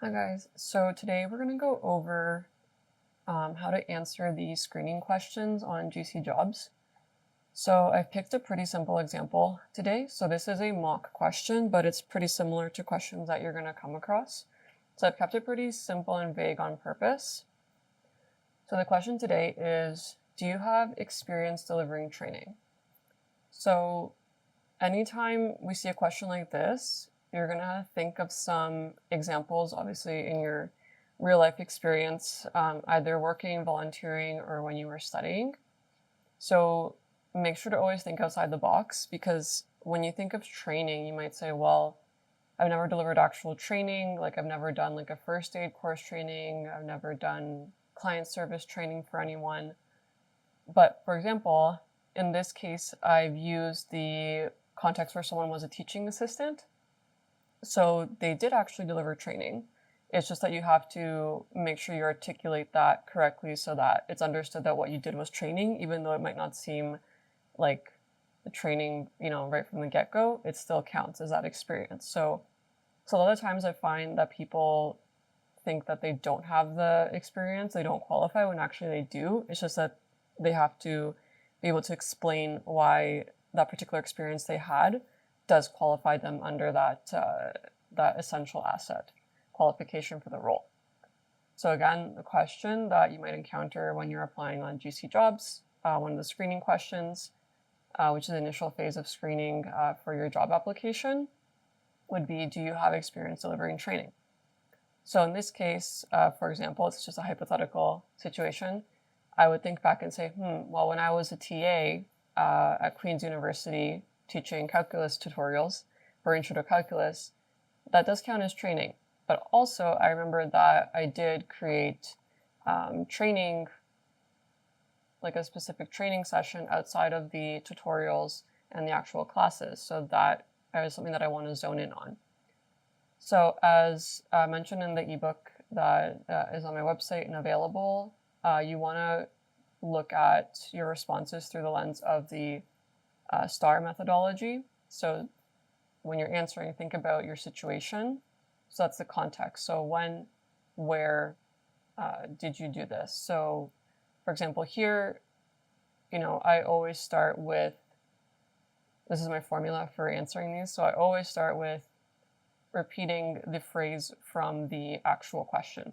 Hi guys, so today we're going to go over how to answer the screening questions on GC jobs. So I've picked a pretty simple example today. So this is a mock question, but it's pretty similar to questions that you're going to come across. So I've kept it pretty simple and vague on purpose. So the question today is, do you have experience delivering training? So anytime we see a question like this, you're going to think of some examples, obviously, in your real life experience, either working, volunteering, or when you were studying. So make sure to always think outside the box, because when you think of training, you might say, well, I've never delivered actual training. Like I've never done like a first aid course training. I've never done client service training for anyone. But for example, in this case, I've used the context where someone was a teaching assistant. So they did actually deliver training. It's just that you have to make sure you articulate that correctly so that it's understood that what you did was training, even though it might not seem like the training, right from the get-go, it still counts as that experience. So a lot of times I find that people think that they don't have the experience, they don't qualify, when actually they do. It's just that they have to be able to explain why that particular experience they had does qualify them under that essential asset qualification for the role. So again, the question that you might encounter when you're applying on GC jobs, one of the screening questions, which is the initial phase of screening for your job application, would be, do you have experience delivering training? So in this case, for example, it's just a hypothetical situation. I would think back and say, well, when I was a TA at Queen's University teaching calculus tutorials for Intro to Calculus, that does count as training. But also, I remember that I did create training, like a specific training session outside of the tutorials and the actual classes. So that is something that I want to zone in on. So as mentioned in the ebook that is on my website and available, you want to look at your responses through the lens of the STAR methodology. So when you're answering, think about your situation. So that's the context. So when, where did you do this? So for example, here, I always start with, this is my formula for answering these. So I always start with repeating the phrase from the actual question.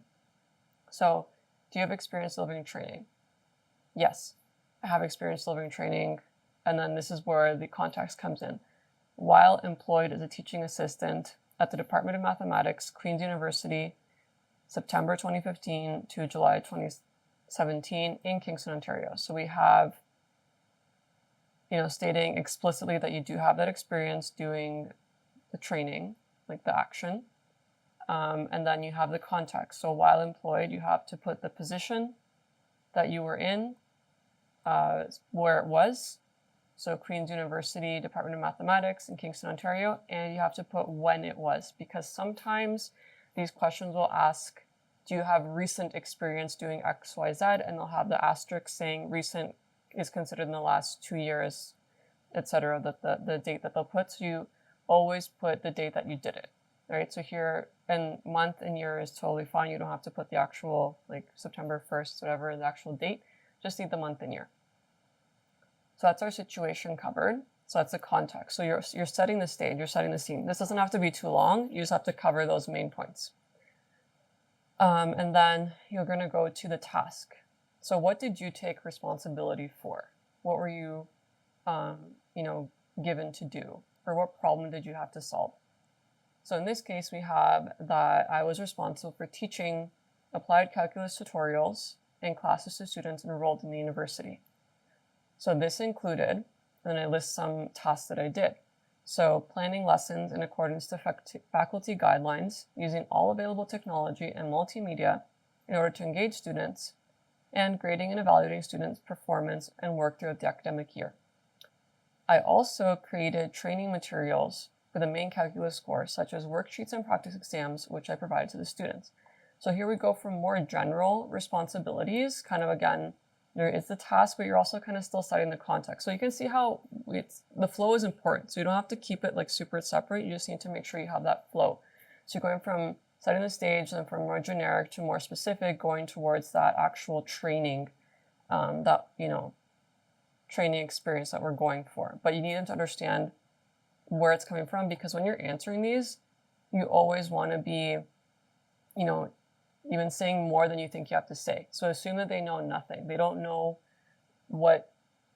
So, do you have experience delivering training? Yes, I have experience delivering training. And then this is where the context comes in. While employed as a teaching assistant at the Department of Mathematics, Queen's University, September 2015 to July 2017 in Kingston, Ontario. So we have, stating explicitly that you do have that experience doing the training, like the action. And then you have the context. So while employed, you have to put the position that you were in, where it was. So Queen's University, Department of Mathematics in Kingston, Ontario, and you have to put when it was, because sometimes these questions will ask, do you have recent experience doing X, Y, Z? And they'll have the asterisk saying recent is considered in the last 2 years, etc. The date that they'll put. So you always put the date that you did it, right? So here, and month and year is totally fine. You don't have to put the actual, like September 1st, whatever the actual date, just need the month and year. So that's our situation covered. So that's the context. So you're setting the stage, you're setting the scene. This doesn't have to be too long. You just have to cover those main points. And then you're going to go to the task. So what did you take responsibility for? What were you, given to do? Or what problem did you have to solve? So in this case, we have that I was responsible for teaching applied calculus tutorials and classes to students enrolled in the university. So this included, and I list some tasks that I did. So planning lessons in accordance to faculty guidelines using all available technology and multimedia in order to engage students, and grading and evaluating students' performance and work throughout the academic year. I also created training materials for the main calculus course, such as worksheets and practice exams, which I provided to the students. So here we go from more general responsibilities, kind of again, there is the task, but you're also kind of still setting the context. So you can see how the flow is important. So you don't have to keep it like super separate. You just need to make sure you have that flow. So you're going from setting the stage, and from more generic to more specific, going towards that actual training, training experience that we're going for. But you need them to understand where it's coming from, because when you're answering these, you always want to be, even saying more than you think you have to say. So assume that they know nothing. They don't know what,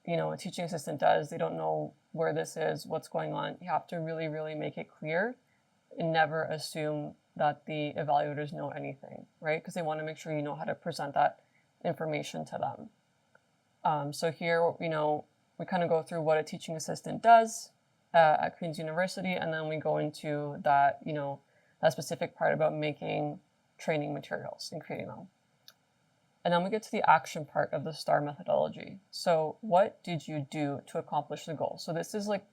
a teaching assistant does. They don't know where this is, what's going on. You have to really, really make it clear and never assume that the evaluators know anything, right? Because they want to make sure you know how to present that information to them. So here, we kind of go through what a teaching assistant does at Queen's University, and then we go into that, that specific part about making training materials and creating them. And then we get to the action part of the STAR methodology. So what did you do to accomplish the goal? So this is like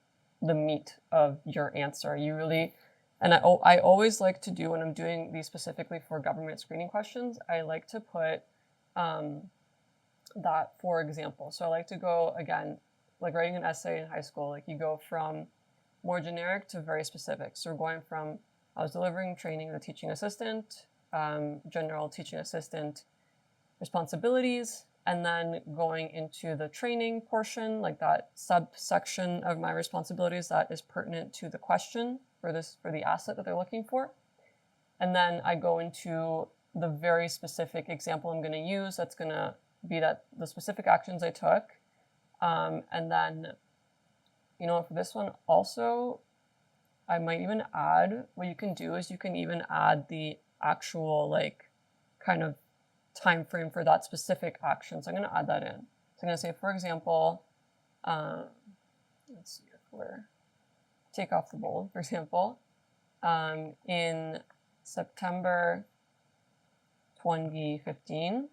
the meat of your answer. You really, and I always like to do, when I'm doing these specifically for government screening questions, I like to put that for example. So I like to go, again, like writing an essay in high school, like you go from more generic to very specific. So we're going from, I was delivering training as a teaching assistant, general teaching assistant responsibilities, and then going into the training portion, like that subsection of my responsibilities that is pertinent to the question for the asset that they're looking for. And then I go into the very specific example I'm going to use. That's going to be the specific actions I took. And then, for this one also, I might even add, what you can do is you can even add the actual kind of time frame for that specific action. So I'm going to add that in. So I'm going to say, for example, let's see if we're, take off the bold, for example, in September 2015,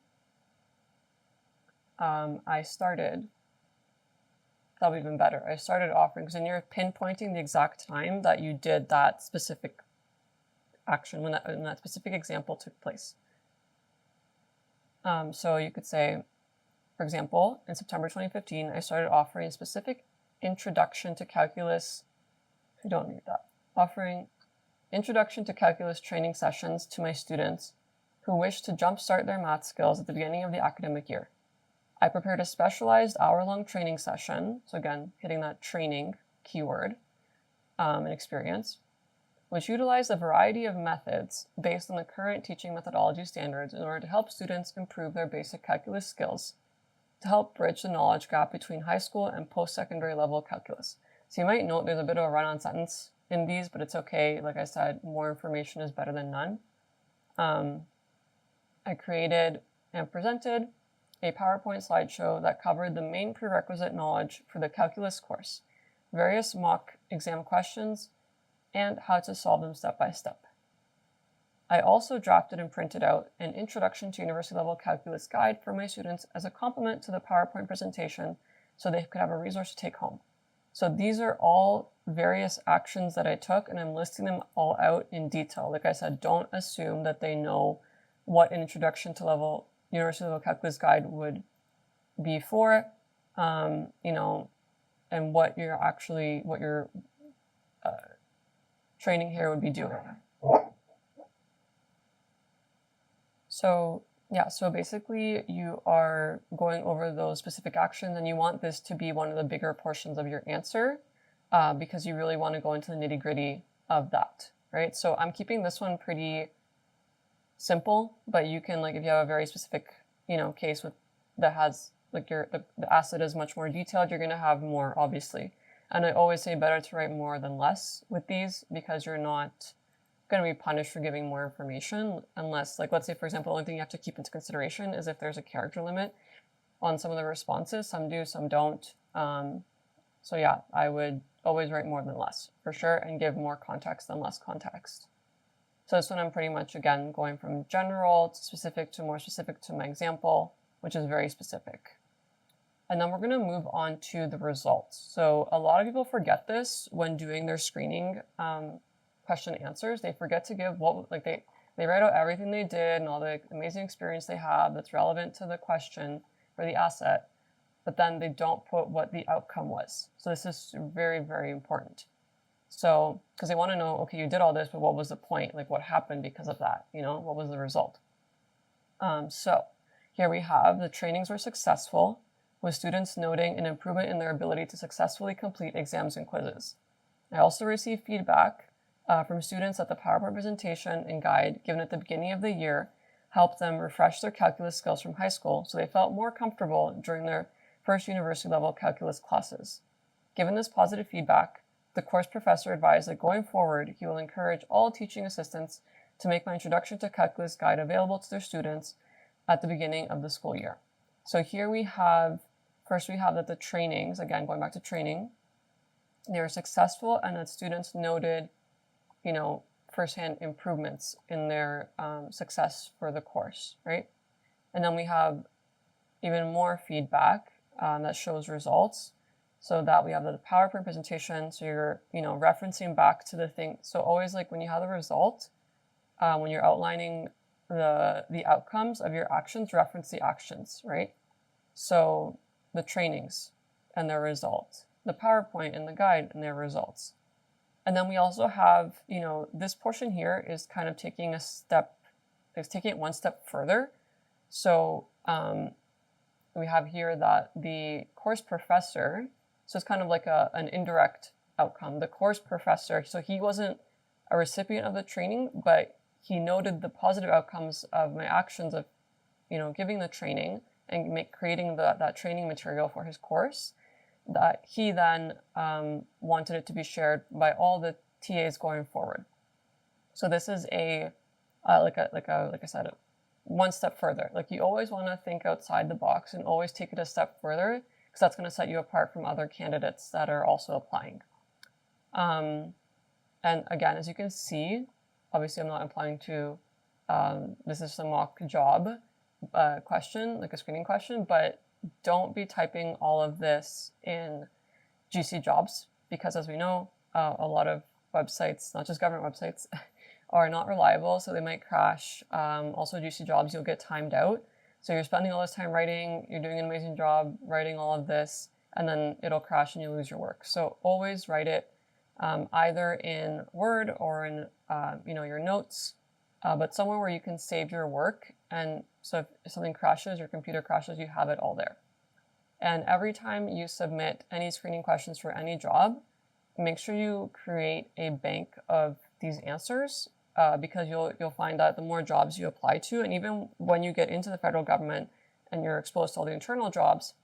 I started, that'll be even better. I started offering, because then you're pinpointing the exact time that you did that specific action, when that specific example took place. So you could say, for example, in September 2015, I started offering a specific introduction to calculus. We don't need that. Offering introduction to calculus training sessions to my students who wish to jumpstart their math skills at the beginning of the academic year. I prepared a specialized hour-long training session, so again, hitting that training keyword and experience, which utilized a variety of methods based on the current teaching methodology standards in order to help students improve their basic calculus skills to help bridge the knowledge gap between high school and post-secondary level calculus. So you might note there's a bit of a run-on sentence in these, but it's okay. Like I said, more information is better than none. I created and presented a PowerPoint slideshow that covered the main prerequisite knowledge for the calculus course, various mock exam questions, and how to solve them step by step. I also drafted and printed out an Introduction to University Level Calculus guide for my students as a complement to the PowerPoint presentation so they could have a resource to take home. So these are all various actions that I took, and I'm listing them all out in detail. Like I said, don't assume that they know what an Introduction to University Level Calculus guide would be for, and what your training here would be doing. So basically you are going over those specific actions, and you want this to be one of the bigger portions of your answer because you really want to go into the nitty-gritty of that, right? So I'm keeping this one pretty simple, but you can, if you have a very specific, case that has the asset is much more detailed, you're going to have more, obviously. And I always say better to write more than less with these, because you're not going to be punished for giving more information unless, let's say, for example, the only thing you have to keep into consideration is if there's a character limit on some of the responses. Some do, some don't. So yeah, I would always write more than less, for sure, and give more context than less context. So this one I'm pretty much, again, going from general to specific to more specific to my example, which is very specific. And then we're going to move on to the results. So a lot of people forget this when doing their screening question answers. They forget to give they write out everything they did and all the amazing experience they have that's relevant to the question or the asset, but then they don't put what the outcome was. So this is very, very important. So, because they want to know, okay, you did all this, but what was the point? Like, what happened because of that? You know, what was the result? So here we have the trainings were successful, with students noting an improvement in their ability to successfully complete exams and quizzes. I also received feedback from students that the PowerPoint presentation and guide given at the beginning of the year helped them refresh their calculus skills from high school, so they felt more comfortable during their first university level calculus classes. Given this positive feedback, the course professor advised that going forward, he will encourage all teaching assistants to make my Introduction to Calculus guide available to their students at the beginning of the school year. So here we have, first we have that the trainings, again, going back to training, they were successful and that students noted, you know, firsthand improvements in their success for the course, right? And then we have even more feedback that shows results. So that we have the PowerPoint presentation, so you're, you know, referencing back to the thing. So always, like, when you have the result, when you're outlining the outcomes of your actions, reference the actions, right? So the trainings and their results, the PowerPoint and the guide and their results. And then we also have, you know, this portion here is kind of taking a step, it's taking it one step further. So we have here that the course professor, so it's kind of like an indirect outcome. The course professor, so he wasn't a recipient of the training, but he noted the positive outcomes of my actions of, you know, giving the training and creating that training material for his course, that he then wanted it to be shared by all the TAs going forward. So this is like I said, one step further. Like, you always want to think outside the box and always take it a step further, because that's going to set you apart from other candidates that are also applying. And again, as you can see, obviously I'm not applying to, this is a mock job question, like a screening question, but don't be typing all of this in GC Jobs, because as we know, a lot of websites, not just government websites, are not reliable, so they might crash. Also GC Jobs, you'll get timed out. So you're spending all this time writing, you're doing an amazing job writing all of this, and then it'll crash and you lose your work. So always write it either in Word or in you know, your notes, but somewhere where you can save your work. And so if something crashes, your computer crashes, you have it all there. And every time you submit any screening questions for any job, make sure you create a bank of these answers, because you'll find that the more jobs you apply to, and even when you get into the federal government and you're exposed to all the internal jobs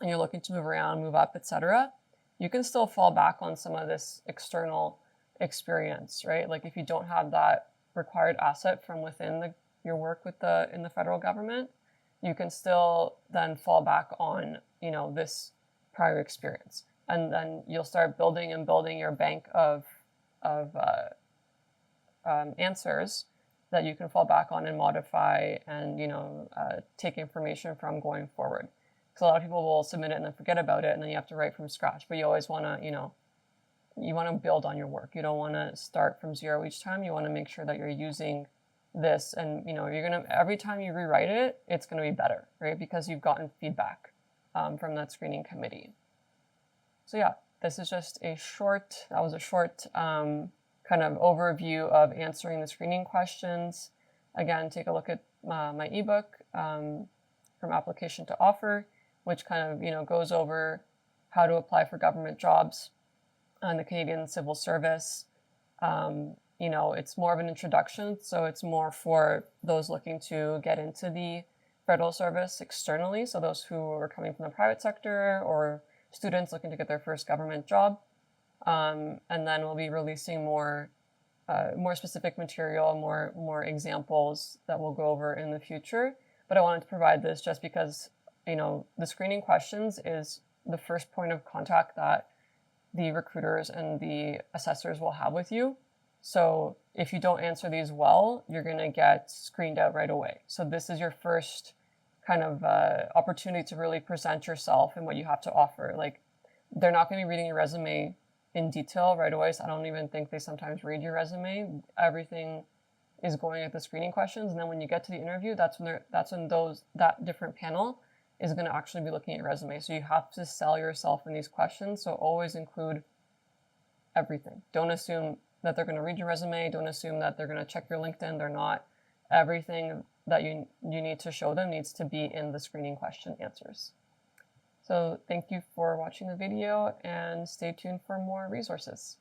and you're looking to move around, move up, etc., you can still fall back on some of this external experience, right? Like, if you don't have that required asset from within your work in the federal government, you can still then fall back on, you know, this prior experience, and then you'll start building your bank of answers that you can fall back on and modify and, you know, take information from going forward. Because a lot of people will submit it and then forget about it, and then you have to write from scratch. But you always want to, you know, you want to build on your work. You don't want to start from zero each time. You want to make sure that you're using this, and, you know, you're going to, every time you rewrite it, it's going to be better, right? Because you've gotten feedback from that screening committee. So yeah, this is just a short kind of overview of answering the screening questions. Again, take a look at my ebook, From Application to Offer, which kind of, you know, goes over how to apply for government jobs in the Canadian civil service. You know, it's more of an introduction, so it's more for those looking to get into the federal service externally, so those who are coming from the private sector or students looking to get their first government job. And then we'll be releasing more specific material, more examples that we'll go over in the future. But I wanted to provide this just because, you know, the screening questions is the first point of contact that the recruiters and the assessors will have with you. So if you don't answer these well, you're going to get screened out right away. So this is your first kind of opportunity to really present yourself and what you have to offer. Like, they're not going to be reading your resume in detail right away, so I don't even think they sometimes read your resume. Everything is going at the screening questions, and then when you get to the interview, that's when that different panel is going to actually be looking at your resume. So you have to sell yourself in these questions. So always include everything. Don't assume that they're going to read your resume. Don't assume that they're going to check your LinkedIn. They're not. Everything that you need to show them needs to be in the screening question answers. So thank you for watching the video and stay tuned for more resources.